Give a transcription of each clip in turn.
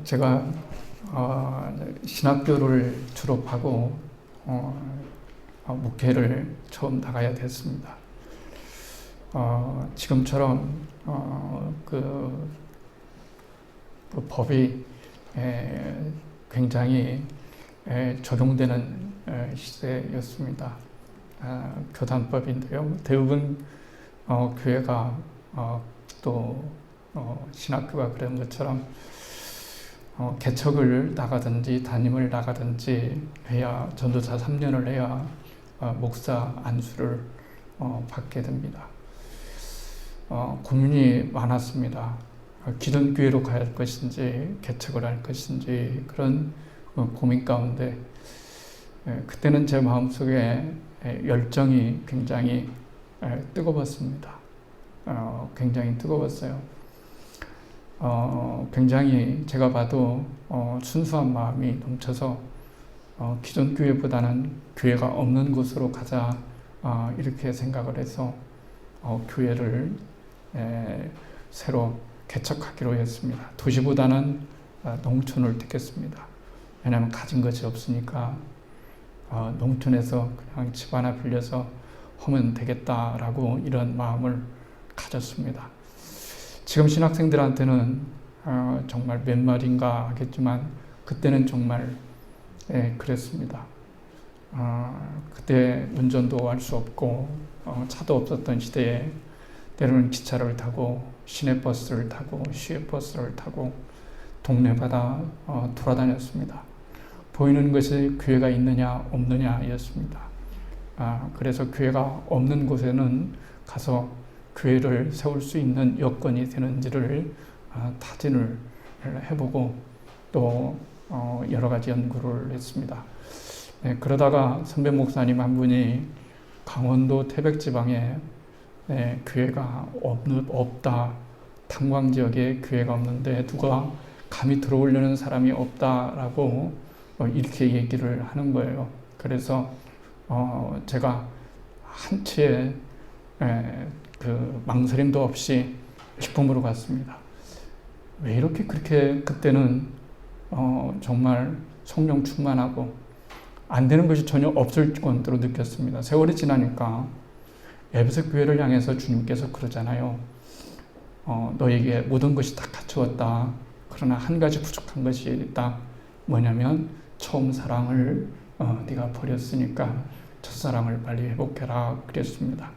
제가 신학교를 졸업하고 목회를 처음 나가야 됐습니다. 지금처럼 그 법이 굉장히 적용되는 시대였습니다. 교단법인데요. 대부분 교회가 또 신학교가 그런 것처럼 개척을 나가든지 담임을 나가든지 해야 전도사 3년을 해야 목사 안수를 받게 됩니다. 고민이 많았습니다. 기존교회로 가야 할 것인지 개척을 할 것인지 그런 고민 가운데 그때는 제 마음속에 열정이 굉장히 뜨거웠습니다. 굉장히 뜨거웠어요. 굉장히 제가 봐도 순수한 마음이 넘쳐서 기존 교회보다는 교회가 없는 곳으로 가자 이렇게 생각을 해서 교회를 새로 개척하기로 했습니다. 도시보다는 농촌을 택했습니다. 왜냐하면 가진 것이 없으니까 농촌에서 그냥 집 하나 빌려서 하면 되겠다라고 이런 마음을 가졌습니다. 지금 신학생들한테는 정말 몇 말인가 하겠지만 그때는 정말 그랬습니다. 그때 운전도 할 수 없고 차도 없었던 시대에 때로는 기차를 타고 시내버스를 타고 시외버스를 타고 동네마다 돌아다녔습니다. 보이는 것이 교회가 있느냐 없느냐였습니다. 그래서 교회가 없는 곳에는 가서 교회를 세울 수 있는 여건이 되는지를 타진을 해보고 또 여러 가지 연구를 했습니다. 그러다가 선배 목사님 한 분이 강원도 태백지방에 교회가 없다. 탄광 지역에 교회가 없는데 누가 감히 들어오려는 사람이 없다라고 이렇게 얘기를 하는 거예요. 그래서 제가 한치의 그 망설임도 없이 기쁨으로 갔습니다. 왜 이렇게 그렇게 그때는 정말 성령 충만하고 안 되는 것이 전혀 없을 정도로 느꼈습니다. 세월이 지나니까 에베소 교회를 향해서 주님께서 그러잖아요. 너에게 모든 것이 다 갖추었다. 그러나 한 가지 부족한 것이 있다. 뭐냐면 처음 사랑을 네가 버렸으니까 첫사랑을 빨리 회복해라 그랬습니다.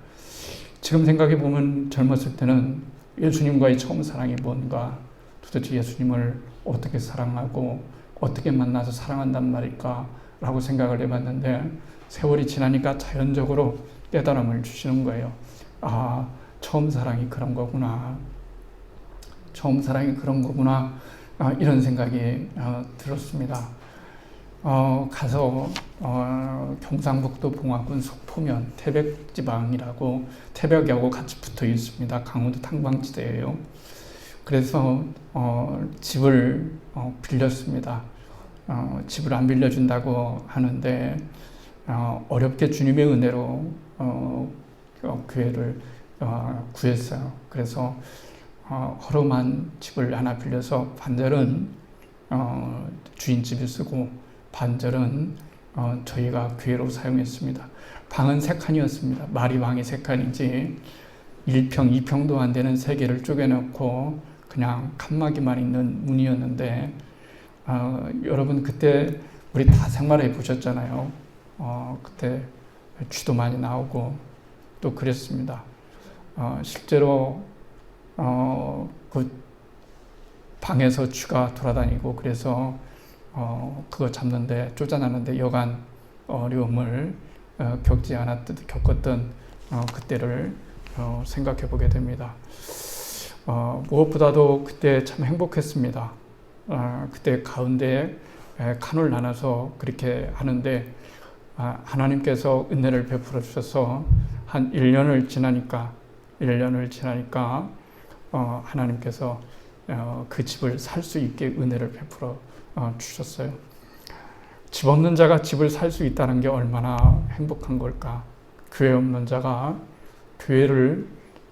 지금 생각해 보면 젊었을 때는 예수님과의 처음 사랑이 뭔가, 도대체 예수님을 어떻게 사랑하고 어떻게 만나서 사랑한단 말일까 라고 생각을 해봤는데 세월이 지나니까 자연적으로 깨달음을 주시는 거예요. 처음 사랑이 그런 거구나. 처음 사랑이 그런 거구나. 이런 생각이 들었습니다. 가서 경상북도 봉화군 속포면 태백지방이라고 태백하고 같이 붙어 있습니다. 강원도 탕방지대예요. 그래서 집을 빌렸습니다. 집을 안 빌려준다고 하는데 어렵게 주님의 은혜로 교회를 구했어요. 그래서 허름한 집을 하나 빌려서 반절은 주인집이 쓰고 반절은 저희가 교회로 사용했습니다. 방은 3칸이었습니다. 말이 방이 3칸이지 1평, 2평도 안 되는 3개를 쪼개놓고 그냥 칸막이만 있는 문이었는데 여러분 그때 우리 다 생활해 보셨잖아요. 그때 쥐도 많이 나오고 또 그랬습니다. 실제로 그 방에서 쥐가 돌아다니고 그래서 그거 잡는데 쫓아나는데 여간 어려움을 겪었던 그때를 생각해 보게 됩니다. 무엇보다도 그때 참 행복했습니다. 그때 가운데 칸을 나눠서 그렇게 하는데 하나님께서 은혜를 베풀어 주셔서 한 1년을 지나니까 하나님께서 그 집을 살 수 있게 은혜를 베풀어 주셨어요. 집 없는 자가 집을 살 수 있다는 게 얼마나 행복한 걸까. 교회 없는 자가 교회를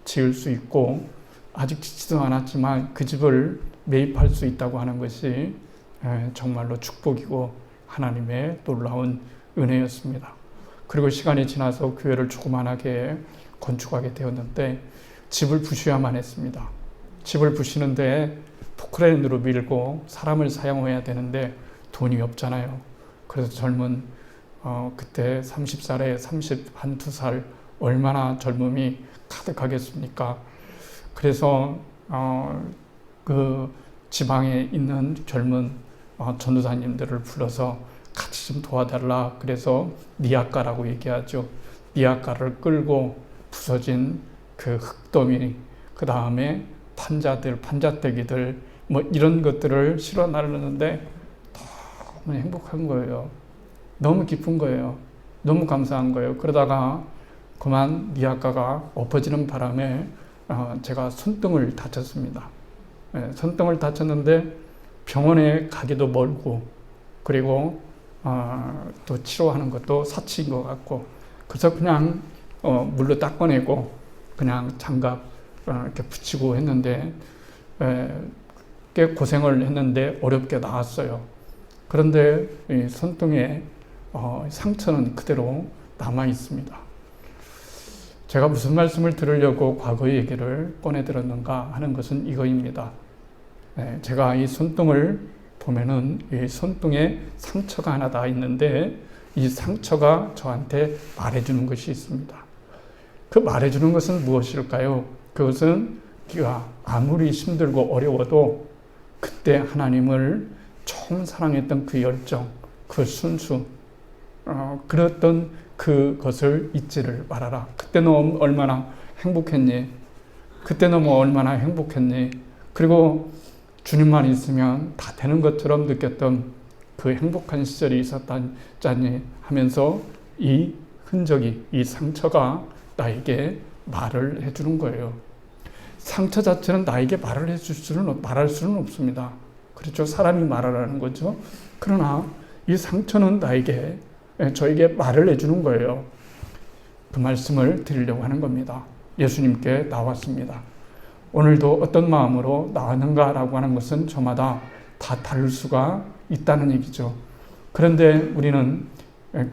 지을 수 있고 아직 짓지도 않았지만 그 집을 매입할 수 있다고 하는 것이 정말로 축복이고 하나님의 놀라운 은혜였습니다. 그리고 시간이 지나서 교회를 조그만하게 건축하게 되었는데 집을 부셔야만 했습니다. 집을 부시는데 포크레인으로 밀고 사람을 사용해야 되는데 돈이 없잖아요. 그래서 젊은 그때 30살에 31~2살 얼마나 젊음이 가득하겠습니까? 그래서 그 지방에 있는 젊은 전도사님들을 불러서 같이 좀 도와달라. 그래서 니아까라고 얘기하죠. 니아까를 끌고 부서진 그 흙더미, 그 다음에 판자떼기들 뭐 이런 것들을 실어 나르는데 너무 행복한 거예요. 너무 기쁜 거예요. 너무 감사한 거예요. 그러다가 그만 니아까가 엎어지는 바람에 제가 손등을 다쳤습니다. 손등을 다쳤는데 병원에 가기도 멀고 그리고 또 치료하는 것도 사치인 것 같고 그래서 그냥 물로 닦아내고 그냥 장갑 이렇게 붙이고 했는데 꽤 고생을 했는데 어렵게 나았어요. 그런데 이 손등에 상처는 그대로 남아 있습니다. 제가 무슨 말씀을 들으려고 과거의 얘기를 꺼내 들었는가 하는 것은 이거입니다. 제가 이 손등을 보면은 이 손등에 상처가 하나 나 있는데 이 상처가 저한테 말해주는 것이 있습니다. 그 말해주는 것은 무엇일까요? 그것은 네가 아무리 힘들고 어려워도 그때 하나님을 처음 사랑했던 그 열정, 그 순수, 그랬던 그것을 잊지를 말아라. 그때 너 얼마나 행복했니? 그때 너 얼마나 행복했니? 그리고 주님만 있으면 다 되는 것처럼 느꼈던 그 행복한 시절이 있었다니 하면서 이 흔적이, 이 상처가 나에게 말을 해주는 거예요. 상처 자체는 나에게 말할 수는 없습니다. 그렇죠? 사람이 말하라는 거죠. 그러나 이 상처는 저에게 말을 해주는 거예요. 그 말씀을 드리려고 하는 겁니다. 예수님께 나왔습니다. 오늘도 어떤 마음으로 나왔는가라고 하는 것은 저마다 다 다를 수가 있다는 얘기죠. 그런데 우리는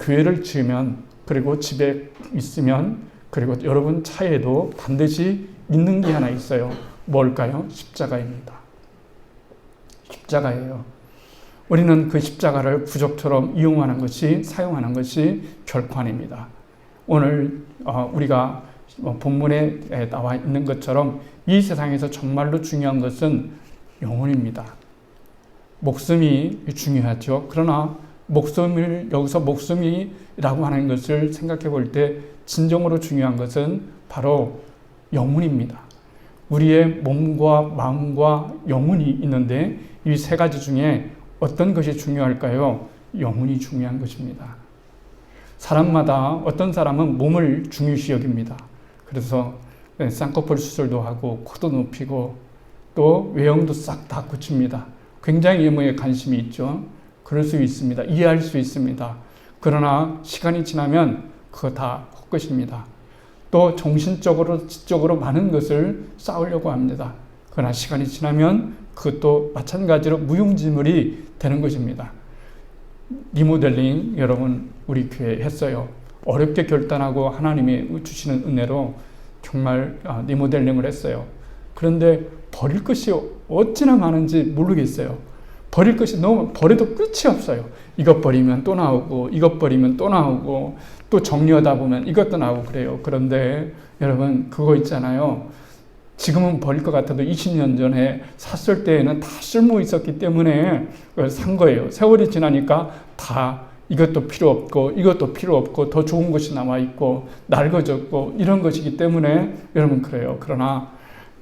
교회를 지으면 그리고 집에 있으면 그리고 여러분 차에도 반드시 있는 게 하나 있어요. 뭘까요? 십자가입니다. 십자가예요. 우리는 그 십자가를 부적처럼 사용하는 것이 결코 아닙니다. 오늘 우리가 본문에 나와 있는 것처럼 이 세상에서 정말로 중요한 것은 영혼입니다. 목숨이 중요하죠. 그러나 여기서 목숨이라고 하는 것을 생각해 볼 때 진정으로 중요한 것은 바로 영혼입니다. 우리의 몸과 마음과 영혼이 있는데 이 세 가지 중에 어떤 것이 중요할까요? 영혼이 중요한 것입니다. 사람마다 어떤 사람은 몸을 중요시 여깁니다. 그래서 쌍꺼풀 수술도 하고 코도 높이고 또 외형도 싹 다 고칩니다. 굉장히 외모에 관심이 있죠. 그럴 수 있습니다. 이해할 수 있습니다. 그러나 시간이 지나면 그거 다 헛것입니다. 또 정신적으로, 지적으로 많은 것을 쌓으려고 합니다. 그러나 시간이 지나면 그것도 마찬가지로 무용지물이 되는 것입니다. 리모델링 여러분 우리 교회에 했어요. 어렵게 결단하고 하나님이 주시는 은혜로 정말 리모델링을 했어요. 그런데 버릴 것이 어찌나 많은지 모르겠어요. 버릴 것이 너무 버려도 끝이 없어요. 이것 버리면 또 나오고 이것 버리면 또 나오고 또 정리하다 보면 이것도 나오고 그래요. 그런데 여러분 그거 있잖아요. 지금은 버릴 것 같아도 20년 전에 샀을 때에는 다 쓸모 있었기 때문에 산 거예요. 세월이 지나니까 다 이것도 필요 없고 이것도 필요 없고 더 좋은 것이 남아있고 낡아졌고 이런 것이기 때문에 여러분 그래요. 그러나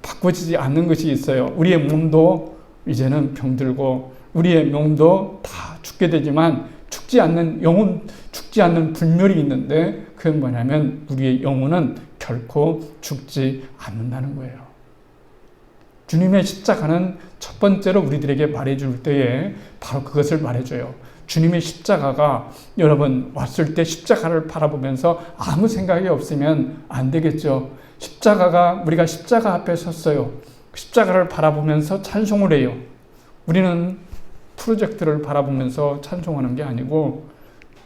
바꿔지지 않는 것이 있어요. 우리의 몸도 이제는 병들고 우리의 몸도 다 죽게 되지만 죽지 않는 불멸이 있는데 그건 뭐냐면 우리의 영혼은 결코 죽지 않는다는 거예요. 주님의 십자가는 첫 번째로 우리들에게 말해줄 때에 바로 그것을 말해줘요. 주님의 십자가가 여러분 왔을 때 십자가를 바라보면서 아무 생각이 없으면 안 되겠죠. 우리가 십자가 앞에 섰어요. 십자가를 바라보면서 찬송을 해요. 우리는 프로젝트를 바라보면서 찬송하는 게 아니고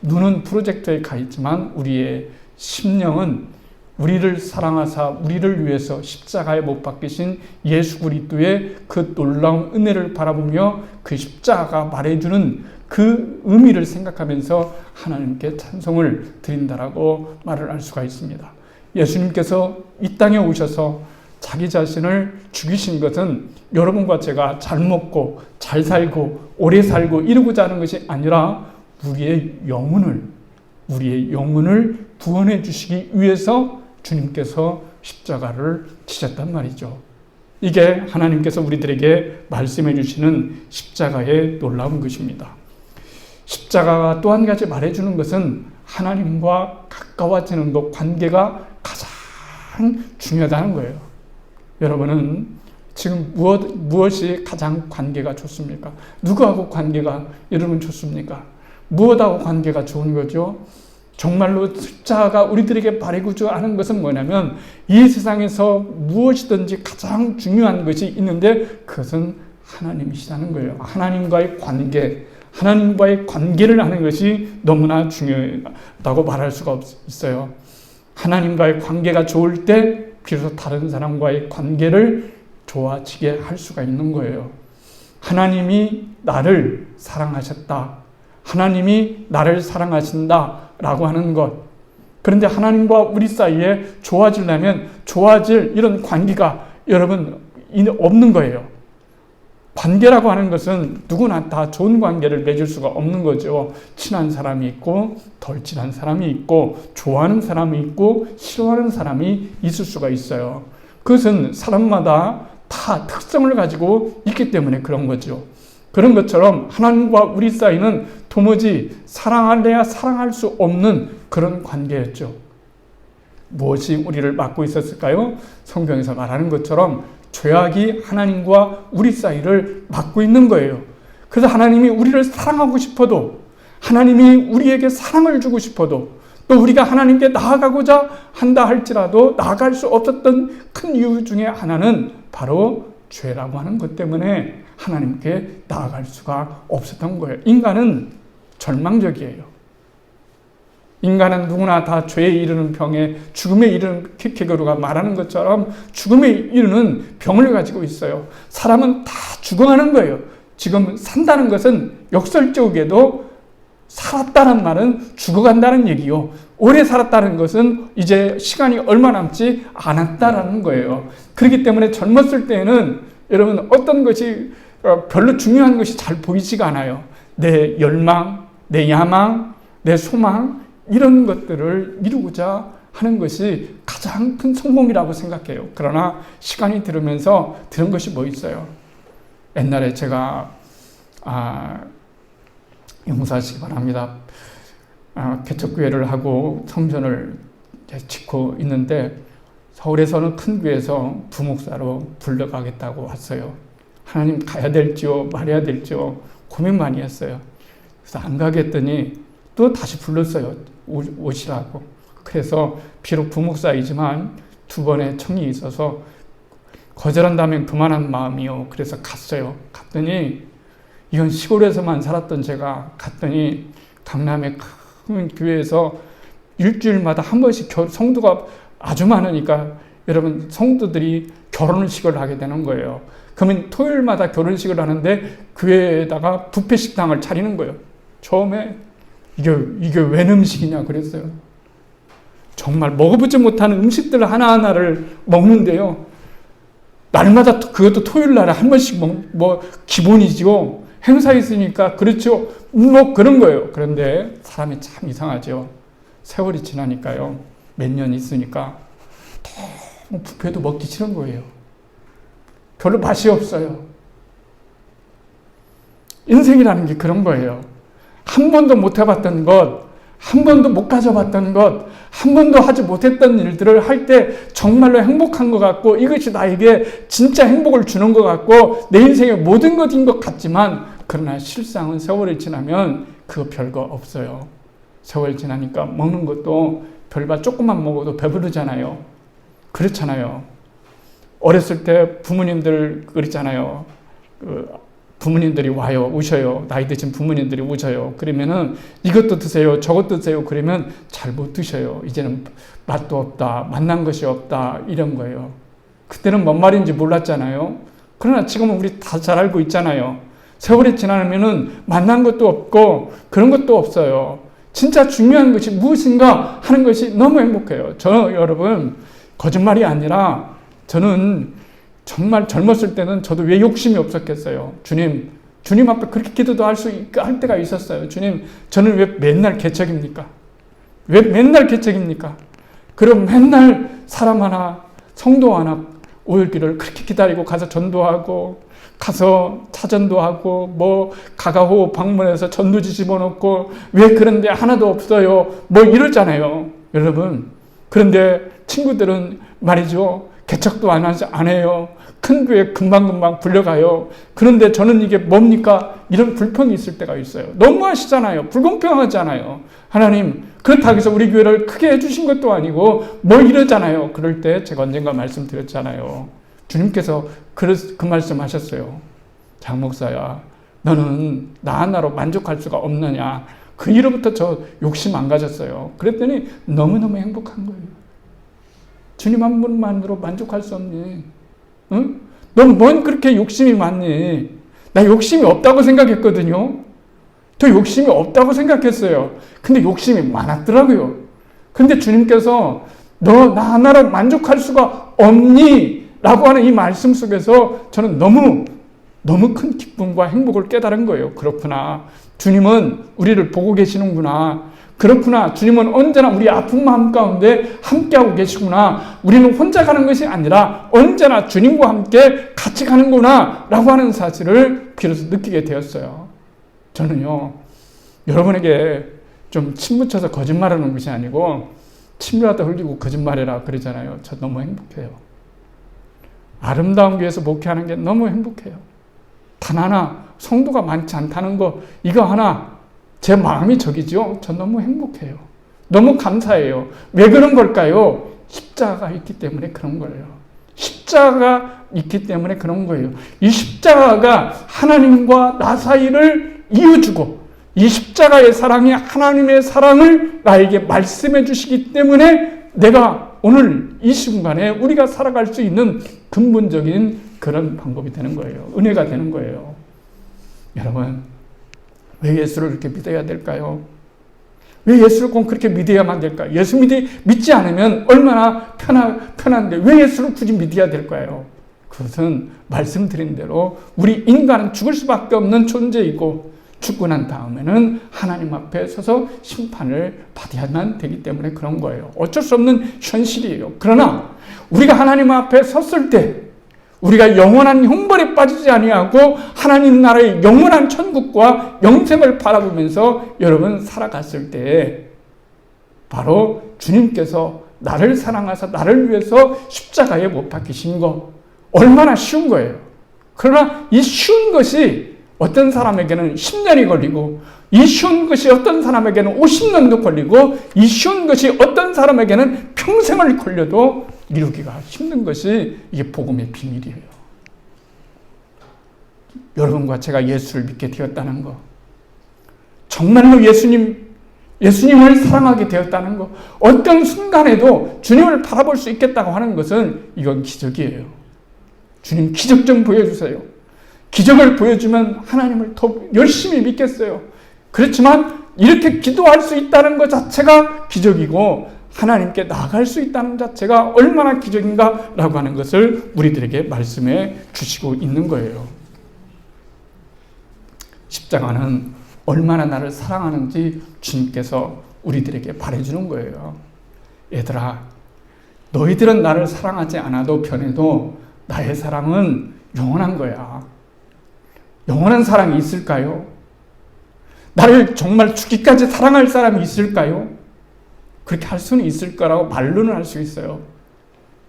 눈은 프로젝트에 가 있지만 우리의 심령은 우리를 사랑하사 우리를 위해서 십자가에 못 박히신 예수 그리스도의 그 놀라운 은혜를 바라보며 그 십자가가 말해주는 그 의미를 생각하면서 하나님께 찬송을 드린다라고 말을 할 수가 있습니다. 예수님께서 이 땅에 오셔서 자기 자신을 죽이신 것은 여러분과 제가 잘 먹고 잘 살고 오래 살고 이러고자 하는 것이 아니라 우리의 영혼을 구원해 주시기 위해서 주님께서 십자가를 지셨단 말이죠. 이게 하나님께서 우리들에게 말씀해 주시는 십자가의 놀라운 것입니다. 십자가가 또 한 가지 말해주는 것은 하나님과 가까워지는 것, 관계가 가장 중요하다는 거예요. 여러분은 지금 무엇이 가장 관계가 좋습니까? 누구하고 관계가 여러분 좋습니까? 무엇하고 관계가 좋은 거죠? 정말로 십자가가 우리들에게 말해주는 것은 뭐냐면 이 세상에서 무엇이든지 가장 중요한 것이 있는데 그것은 하나님이시라는 거예요. 하나님과의 관계를 하는 것이 너무나 중요하다고 말할 수가 있어요. 하나님과의 관계가 좋을 때 비로소 다른 사람과의 관계를 좋아지게 할 수가 있는 거예요. 하나님이 나를 사랑하셨다. 하나님이 나를 사랑하신다 라고 하는 것. 그런데 하나님과 우리 사이에 좋아질 이런 관계가 여러분 없는 거예요. 관계라고 하는 것은 누구나 다 좋은 관계를 맺을 수가 없는 거죠. 친한 사람이 있고 덜 친한 사람이 있고 좋아하는 사람이 있고 싫어하는 사람이 있을 수가 있어요. 그것은 사람마다 다 특성을 가지고 있기 때문에 그런 거죠. 그런 것처럼 하나님과 우리 사이는 도무지 사랑할래야 사랑할 수 없는 그런 관계였죠. 무엇이 우리를 막고 있었을까요? 성경에서 말하는 것처럼 죄악이 하나님과 우리 사이를 막고 있는 거예요. 그래서 하나님이 우리를 사랑하고 싶어도, 하나님이 우리에게 사랑을 주고 싶어도, 또 우리가 하나님께 나아가고자 한다 할지라도 나아갈 수 없었던 큰 이유 중에 하나는 바로 죄라고 하는 것 때문에 하나님께 나아갈 수가 없었던 거예요. 인간은 절망적이에요. 인간은 누구나 다 죄에 이르는 병에 죽음에 이르는 키케고르가 말하는 것처럼 죽음에 이르는 병을 가지고 있어요. 사람은 다 죽어가는 거예요. 지금 산다는 것은 역설적에도 살았다는 말은 죽어간다는 얘기요. 오래 살았다는 것은 이제 시간이 얼마 남지 않았다라는 거예요. 그렇기 때문에 젊었을 때는 여러분 어떤 것이 별로 중요한 것이 잘 보이지가 않아요. 내 열망, 내 야망, 내 소망 이런 것들을 이루고자 하는 것이 가장 큰 성공이라고 생각해요. 그러나 시간이 들으면서 들은 것이 뭐 있어요? 옛날에 제가 용서하시기 바랍니다. 개척교회를 하고 성전을 짓고 있는데 서울에서는 큰 교회에서 부목사로 불러가겠다고 왔어요. 하나님 가야 될지요 말해야 될지요 고민 많이 했어요. 그래서 안 가겠더니 또 다시 불렀어요. 오시라고. 그래서 비록 부목사이지만 두 번의 청이 있어서 거절한다면 그만한 마음이요. 그래서 갔어요. 갔더니 이건 시골에서만 살았던 제가 갔더니 강남의 큰 교회에서 일주일마다 한 번씩 성도가 아주 많으니까 여러분 성도들이 결혼식을 하게 되는 거예요. 그러면 토요일마다 결혼식을 하는데 교회에다가 뷔페 식당을 차리는 거예요. 처음에 이게 웬 음식이냐 그랬어요. 정말 먹어보지 못하는 음식들 하나하나를 먹는데요. 날마다 그것도 토요일 날에 한 번씩 뭐 기본이죠. 행사 있으니까 그렇죠. 뭐 그런 거예요. 그런데 사람이 참 이상하죠. 세월이 지나니까요. 몇 년 있으니까 너무 뷔페도 먹기 싫은 거예요. 별로 맛이 없어요. 인생이라는 게 그런 거예요. 한 번도 못 해봤던 것, 한 번도 못 가져봤던 것, 한 번도 하지 못했던 일들을 할 때 정말로 행복한 것 같고 이것이 나에게 진짜 행복을 주는 것 같고 내 인생의 모든 것인 것 같지만 그러나 실상은 세월이 지나면 그거 별거 없어요. 세월 지나니까 먹는 것도 별바 조금만 먹어도 배부르잖아요. 그렇잖아요. 어렸을 때 부모님들 그랬잖아요. 부모님들이 와요. 우셔요. 나이 드신 부모님들이 우셔요. 그러면은 이것도 드세요. 저것도 드세요. 그러면 잘 못 드셔요. 이제는 맛도 없다. 맛난 것이 없다. 이런 거예요. 그때는 뭔 말인지 몰랐잖아요. 그러나 지금은 우리 다 잘 알고 있잖아요. 세월이 지나면은 맛난 것도 없고 그런 것도 없어요. 진짜 중요한 것이 무엇인가 하는 것이 너무 행복해요. 여러분, 거짓말이 아니라 저는 정말 젊었을 때는 저도 왜 욕심이 없었겠어요. 주님 앞에 그렇게 기도도 할 때가 있었어요. 주님, 저는 왜 맨날 개척입니까? 왜 맨날 개척입니까? 그럼 맨날 사람 하나, 성도 하나 오일기를 그렇게 기다리고 가서 전도하고 가서 차전도 하고 뭐 가가호 방문해서 전도지 집어넣고 왜 그런데 하나도 없어요. 뭐 이러잖아요. 여러분. 그런데 친구들은 말이죠. 개척도 안 해요. 큰 교회 금방금방 불려가요. 그런데 저는 이게 뭡니까? 이런 불평이 있을 때가 있어요. 너무하시잖아요. 불공평하잖아요. 하나님, 그렇다고 해서 우리 교회를 크게 해주신 것도 아니고 뭐 이러잖아요. 그럴 때 제가 언젠가 말씀드렸잖아요. 주님께서 그 말씀 하셨어요. 장 목사야, 너는 나 하나로 만족할 수가 없느냐. 그 이후부터 저 욕심 안 가졌어요. 그랬더니 너무너무 행복한 거예요. 주님 한 분만으로 만족할 수 없니? 응? 넌 뭔 그렇게 욕심이 많니? 나 욕심이 없다고 생각했거든요. 저 욕심이 없다고 생각했어요. 근데 욕심이 많았더라고요. 근데 주님께서 너 나 하나로 만족할 수가 없니? 라고 하는 이 말씀 속에서 저는 너무 큰 기쁨과 행복을 깨달은 거예요. 그렇구나. 주님은 우리를 보고 계시는구나. 그렇구나. 주님은 언제나 우리 아픈 마음 가운데 함께하고 계시구나. 우리는 혼자 가는 것이 아니라 언제나 주님과 함께 같이 가는구나. 라고 하는 사실을 비로소 느끼게 되었어요. 저는요, 여러분에게 좀 침 묻혀서 거짓말하는 것이 아니고 침이라도 흘리고 거짓말해라 그러잖아요. 저 너무 행복해요. 아름다운 교회에서 목회하는 게 너무 행복해요. 단 하나 성도가 많지 않다는 거, 이거 하나 제 마음이 저기죠. 저 너무 행복해요. 너무 감사해요. 왜 그런 걸까요? 십자가가 있기 때문에 그런 거예요. 십자가가 있기 때문에 그런 거예요. 이 십자가가 하나님과 나 사이를 이어주고 이 십자가의 사랑이 하나님의 사랑을 나에게 말씀해 주시기 때문에 내가 오늘 이 순간에 우리가 살아갈 수 있는 근본적인 그런 방법이 되는 거예요. 은혜가 되는 거예요. 여러분, 왜 예수를 그렇게 믿어야 될까요? 왜 예수를 꼭 그렇게 믿어야만 될까요? 예수 믿지 않으면 얼마나 편한데 왜 예수를 굳이 믿어야 될까요? 그것은 말씀드린 대로 우리 인간은 죽을 수밖에 없는 존재이고 죽고 난 다음에는 하나님 앞에 서서 심판을 받아야만 되기 때문에 그런 거예요. 어쩔 수 없는 현실이에요. 그러나 우리가 하나님 앞에 섰을 때 우리가 영원한 형벌에 빠지지 아니하고 하나님 나라의 영원한 천국과 영생을 바라보면서 여러분 살아갔을 때 바로 주님께서 나를 사랑하사 나를 위해서 십자가에 못 박히신 거 얼마나 쉬운 거예요. 그러나 이 쉬운 것이 어떤 사람에게는 10년이 걸리고 이 쉬운 것이 어떤 사람에게는 50년도 걸리고 이 쉬운 것이 어떤 사람에게는 평생을 걸려도 이루기가 힘든 것이 이게 복음의 비밀이에요. 여러분과 제가 예수를 믿게 되었다는 거, 정말로 예수님을 사랑하게 되었다는 거, 어떤 순간에도 주님을 바라볼 수 있겠다고 하는 것은 이건 기적이에요. 주님 기적 좀 보여주세요. 기적을 보여주면 하나님을 더 열심히 믿겠어요. 그렇지만 이렇게 기도할 수 있다는 것 자체가 기적이고 하나님께 나아갈 수 있다는 자체가 얼마나 기적인가라고 하는 것을 우리들에게 말씀해 주시고 있는 거예요. 십자가는 얼마나 나를 사랑하는지 주님께서 우리들에게 말해주는 거예요. 얘들아, 너희들은 나를 사랑하지 않아도 변해도 나의 사랑은 영원한 거야. 영원한 사랑이 있을까요? 나를 정말 죽기까지 사랑할 사람이 있을까요? 그렇게 할 수는 있을 거라고 말로는 할 수 있어요.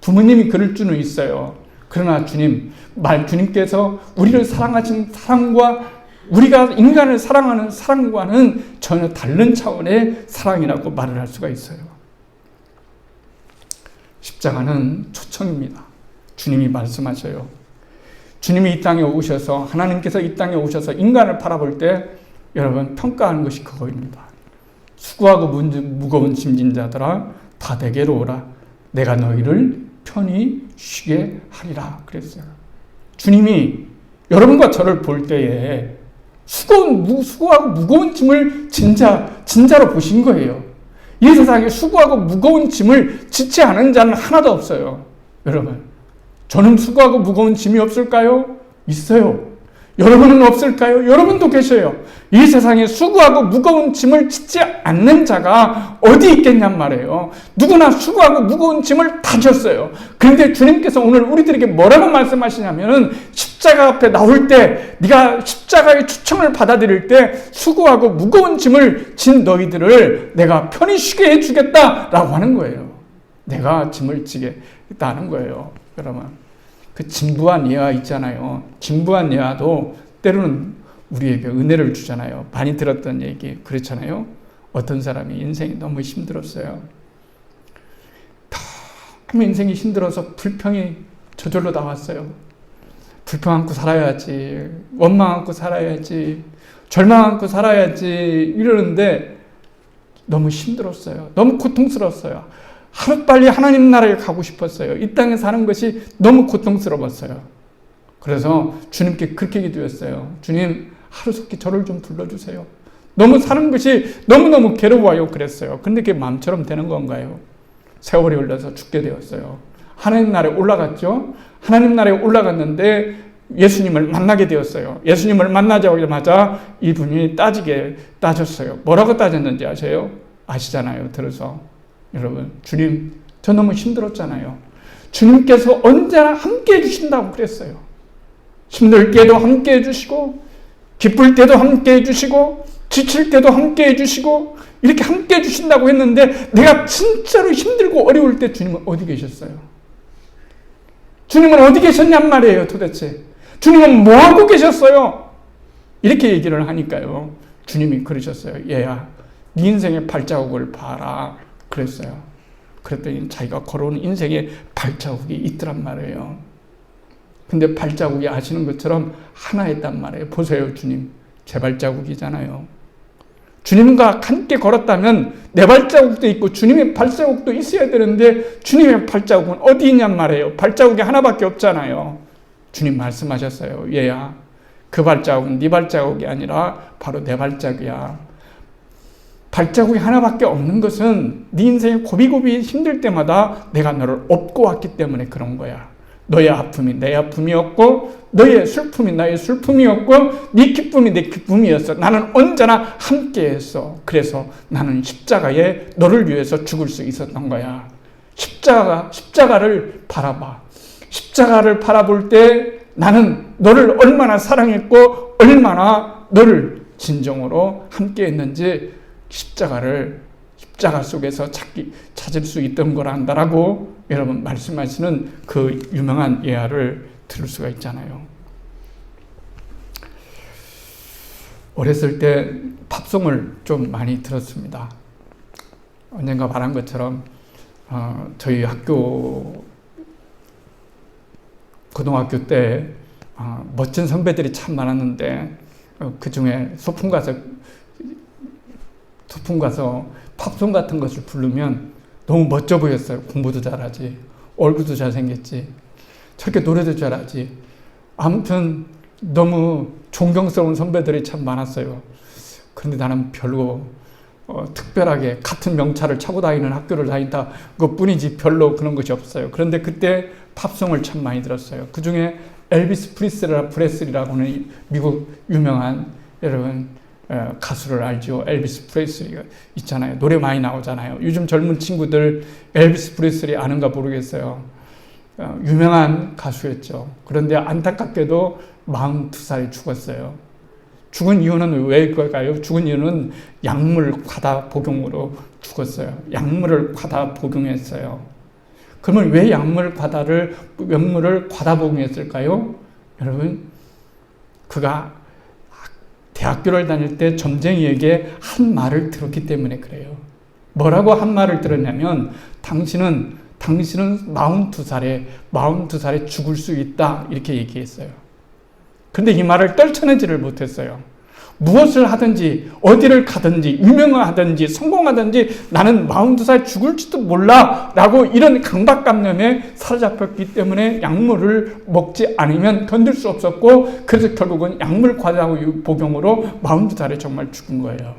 부모님이 그럴 수는 있어요. 그러나 주님께서 우리를 사랑하신 사랑과 우리가 인간을 사랑하는 사랑과는 전혀 다른 차원의 사랑이라고 말을 할 수가 있어요. 십자가는 초청입니다. 주님이 말씀하셔요. 주님이 이 땅에 오셔서, 하나님께서 이 땅에 오셔서 인간을 바라볼 때 여러분 평가하는 것이 그거입니다. 수고하고 무거운 짐진 자들아 다 내게로 오라. 내가 너희를 편히 쉬게 하리라 그랬어요. 주님이 여러분과 저를 볼 때에 수고하고 무거운 짐을 진짜로 보신 거예요. 이 세상에 수고하고 무거운 짐을 지지 않은 자는 하나도 없어요. 여러분, 저는 수고하고 무거운 짐이 없을까요? 있어요. 여러분은 없을까요? 여러분도 계셔요. 이 세상에 수고하고 무거운 짐을 짓지 않는 자가 어디 있겠냔 말이에요. 누구나 수고하고 무거운 짐을 다 졌어요. 그런데 주님께서 오늘 우리들에게 뭐라고 말씀하시냐면은 십자가 앞에 나올 때, 네가 십자가의 초청을 받아들일 때 수고하고 무거운 짐을 진 너희들을 내가 편히 쉬게 해주겠다라고 하는 거예요. 내가 짐을 지겠다는 거예요. 여러분, 그 진부한 예화 있잖아요. 진부한 예화도 때로는 우리에게 은혜를 주잖아요. 많이 들었던 얘기 그렇잖아요. 어떤 사람이 인생이 너무 힘들었어요. 너무 인생이 힘들어서 불평이 저절로 나왔어요. 불평 안고 살아야지, 원망 안고 살아야지, 절망 안고 살아야지 이러는데 너무 힘들었어요. 너무 고통스러웠어요. 하루빨리 하나님 나라에 가고 싶었어요. 이 땅에 사는 것이 너무 고통스러웠어요. 그래서 주님께 그렇게 기도했어요. 주님, 하루속히 저를 좀 불러주세요. 너무 사는 것이 너무너무 괴로워요. 그랬어요. 근데 그게 마음처럼 되는 건가요? 세월이 흘러서 죽게 되었어요. 하나님 나라에 올라갔죠. 하나님 나라에 올라갔는데 예수님을 만나게 되었어요. 예수님을 만나자마자 이분이 따졌어요. 뭐라고 따졌는지 아시잖아요. 들어서. 여러분, 주님, 저 너무 힘들었잖아요. 주님께서 언제나 함께 해주신다고 그랬어요. 힘들 때도 함께 해주시고, 기쁠 때도 함께 해주시고, 지칠 때도 함께 해주시고, 이렇게 함께 해주신다고 했는데 내가 진짜로 힘들고 어려울 때 주님은 어디 계셨어요? 주님은 어디 계셨냔 말이에요, 도대체. 주님은 뭐하고 계셨어요? 이렇게 얘기를 하니까요. 주님이 그러셨어요. 얘야, 네 인생의 발자국을 봐라. 그랬어요. 그랬더니 자기가 걸어온 인생의 발자국이 있더란 말이에요. 근데 발자국이 아시는 것처럼 하나였단 말이에요. 보세요, 주님. 제 발자국이잖아요. 주님과 함께 걸었다면 내 발자국도 있고 주님의 발자국도 있어야 되는데 주님의 발자국은 어디 있냔 말이에요. 발자국이 하나밖에 없잖아요. 주님 말씀하셨어요. 얘야, 그 발자국은 네 발자국이 아니라 바로 내 발자국이야. 발자국이 하나밖에 없는 것은 네 인생에 고비고비 힘들 때마다 내가 너를 업고 왔기 때문에 그런 거야. 너의 아픔이 내 아픔이었고 너의 슬픔이 나의 슬픔이었고 네 기쁨이 내 기쁨이었어. 나는 언제나 함께했어. 그래서 나는 십자가에 너를 위해서 죽을 수 있었던 거야. 십자가를 바라봐. 십자가를 바라볼 때 나는 너를 얼마나 사랑했고 얼마나 너를 진정으로 함께했는지 십자가 속에서 찾을 수 있던 거란다라고 여러분 말씀하시는 그 유명한 예화를 들을 수가 있잖아요. 어렸을 때 팝송을 좀 많이 들었습니다. 언젠가 말한 것처럼 저희 고등학교 때 멋진 선배들이 참 많았는데 그 중에 소풍 가서 팝송 같은 것을 부르면 너무 멋져 보였어요. 공부도 잘하지, 얼굴도 잘생겼지, 저렇게 노래도 잘하지. 아무튼 너무 존경스러운 선배들이 참 많았어요. 그런데 나는 별로 특별하게 같은 명찰을 차고 다니는 학교를 다닌다 그것뿐이지 별로 그런 것이 없어요. 그런데 그때 팝송을 참 많이 들었어요. 그 중에 엘비스 프레슬리라고 하는 미국 유명한 여러분 가수를 알죠. 엘비스 프레슬리가 있잖아요. 노래 많이 나오잖아요. 요즘 젊은 친구들 엘비스 프레슬리 아는가 모르겠어요. 유명한 가수였죠. 그런데 안타깝게도 42살에 죽었어요. 죽은 이유는 왜일까요? 죽은 이유는 약물 과다 복용으로 죽었어요. 약물을 과다 복용했어요. 그러면 왜 약물을 과다 복용했을까요? 여러분, 그가 대학교를 다닐 때 점쟁이에게 한 말을 들었기 때문에 그래요. 뭐라고 한 말을 들었냐면 당신은 당신은 42살에 죽을 수 있다. 이렇게 얘기했어요. 그런데 이 말을 떨쳐내지를 못했어요. 무엇을 하든지 어디를 가든지 유명하든지 성공하든지 나는 42살 죽을지도 몰라 라고 이런 강박감염에 사로잡혔기 때문에 약물을 먹지 않으면 견딜 수 없었고, 그래서 결국은 약물 과다 복용으로 42살에 정말 죽은 거예요.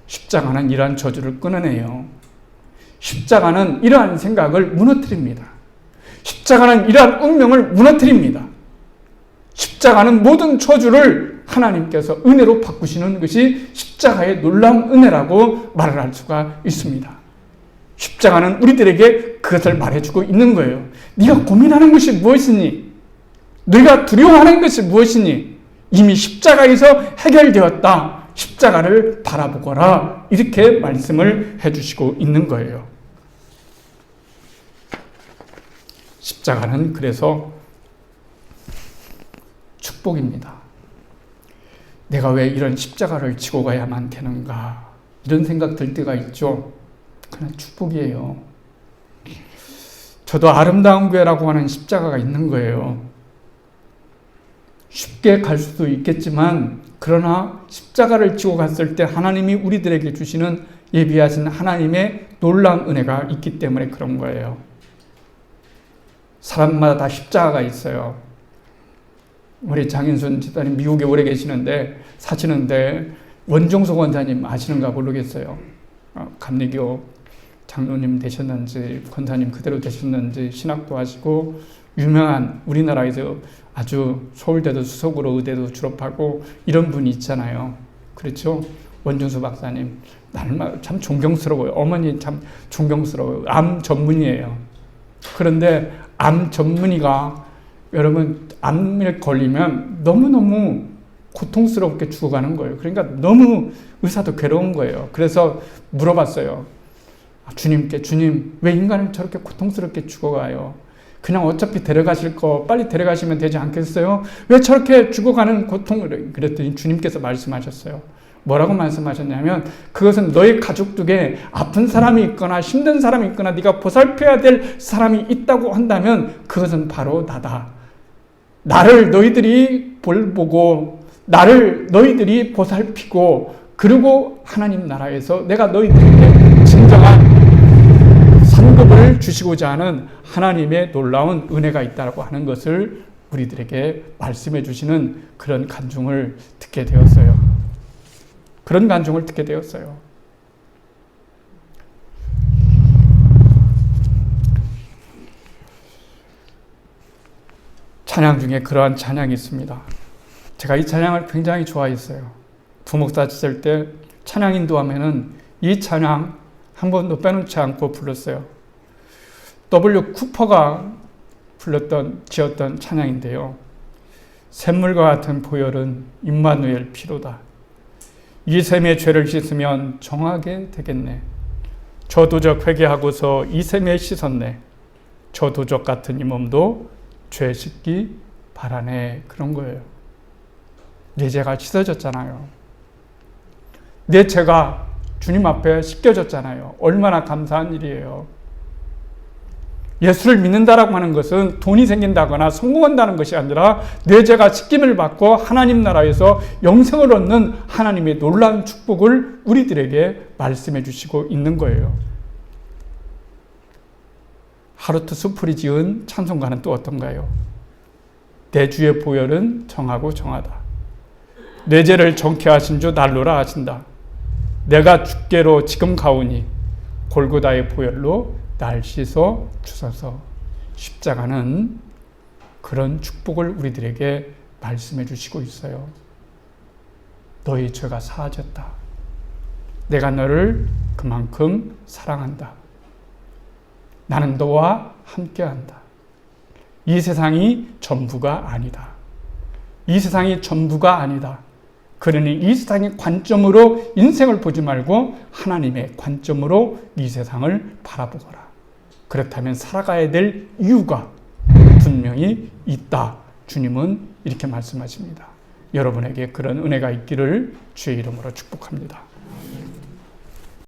십자가는 이러한 저주를 끊어내요. 십자가는 이러한 생각을 무너뜨립니다. 십자가는 이러한 운명을 무너뜨립니다. 십자가는 모든 저주를 하나님께서 은혜로 바꾸시는 것이 십자가의 놀라운 은혜라고 말을 할 수가 있습니다. 십자가는 우리들에게 그것을 말해주고 있는 거예요. 네가 고민하는 것이 무엇이니? 네가 두려워하는 것이 무엇이니? 이미 십자가에서 해결되었다. 십자가를 바라보거라. 이렇게 말씀을 해주시고 있는 거예요. 십자가는 그래서 축복입니다. 내가 왜 이런 십자가를 지고 가야만 되는가? 이런 생각 들 때가 있죠. 그냥 축복이에요. 저도 아름다운 교회라고 하는 십자가가 있는 거예요. 쉽게 갈 수도 있겠지만, 그러나 십자가를 지고 갔을 때 하나님이 우리들에게 주시는 예비하신 하나님의 놀라운 은혜가 있기 때문에 그런 거예요. 사람마다 다 십자가가 있어요. 우리 장인순 집사님 미국에 오래 계시는데 사시는데 원종석 원사님 아시는가 모르겠어요. 감리교 장로님 되셨는지 권사님 그대로 되셨는지 신학도 하시고 유명한 우리나라에서 아주 서울대도 수석으로 의대도 졸업하고 이런 분이 있잖아요. 그렇죠? 원종수 박사님 나는 참 존경스러워요. 어머니 참 존경스러워요. 암 전문의예요. 그런데 암 전문의가 여러분 암에 걸리면 너무너무 고통스럽게 죽어가는 거예요. 그러니까 너무 의사도 괴로운 거예요. 그래서 물어봤어요. 주님께, 주님 왜 인간을 저렇게 고통스럽게 죽어가요? 그냥 어차피 데려가실 거 빨리 데려가시면 되지 않겠어요? 왜 저렇게 죽어가는 고통을? 그랬더니 주님께서 말씀하셨어요. 뭐라고 말씀하셨냐면 그것은 너희 가족 중에 아픈 사람이 있거나 힘든 사람이 있거나 네가 보살펴야 될 사람이 있다고 한다면 그것은 바로 나다. 나를 너희들이 보고 나를 너희들이 보살피고 그리고 하나님 나라에서 내가 너희들에게 진정한 상급을 주시고자 하는 하나님의 놀라운 은혜가 있다고 하는 것을 우리들에게 말씀해 주시는 그런 간증을 듣게 되었어요. 그런 간증을 듣게 되었어요. 찬양 중에 그러한 찬양이 있습니다. 제가 이 찬양을 굉장히 좋아했어요. 부목사 있을 때 찬양 인도하면은 이 찬양 한 번도 빼놓지 않고 불렀어요. W 쿠퍼가 지었던 찬양인데요. 샘물과 같은 보혈은 임마누엘 피로다. 이 샘의 죄를 씻으면 정하게 되겠네. 저 도적 회개하고서 이 샘에 씻었네. 저 도적 같은 이 몸도 죄 씻기 바라네. 그런 거예요. 내 죄가 씻어졌잖아요. 내 죄가 주님 앞에 씻겨졌잖아요. 얼마나 감사한 일이에요. 예수를 믿는다라고 하는 것은 돈이 생긴다거나 성공한다는 것이 아니라 내 죄가 씻김을 받고 하나님 나라에서 영생을 얻는 하나님의 놀라운 축복을 우리들에게 말씀해 주시고 있는 거예요. 하루트 수풀이 지은 찬송가는 또 어떤가요? 내 주의 보혈은 정하고 정하다. 내 죄를 정케 하신 주 날로라 하신다. 내가 주께로 지금 가오니 골고다의 보혈로 날 씻어 주소서. 십자가는 그런 축복을 우리들에게 말씀해 주시고 있어요. 너희 죄가 사하졌다. 내가 너를 그만큼 사랑한다. 나는 너와 함께한다. 이 세상이 전부가 아니다. 이 세상이 전부가 아니다. 그러니 이 세상의 관점으로 인생을 보지 말고 하나님의 관점으로 이 세상을 바라보거라. 그렇다면 살아가야 될 이유가 분명히 있다. 주님은 이렇게 말씀하십니다. 여러분에게 그런 은혜가 있기를 주의 이름으로 축복합니다.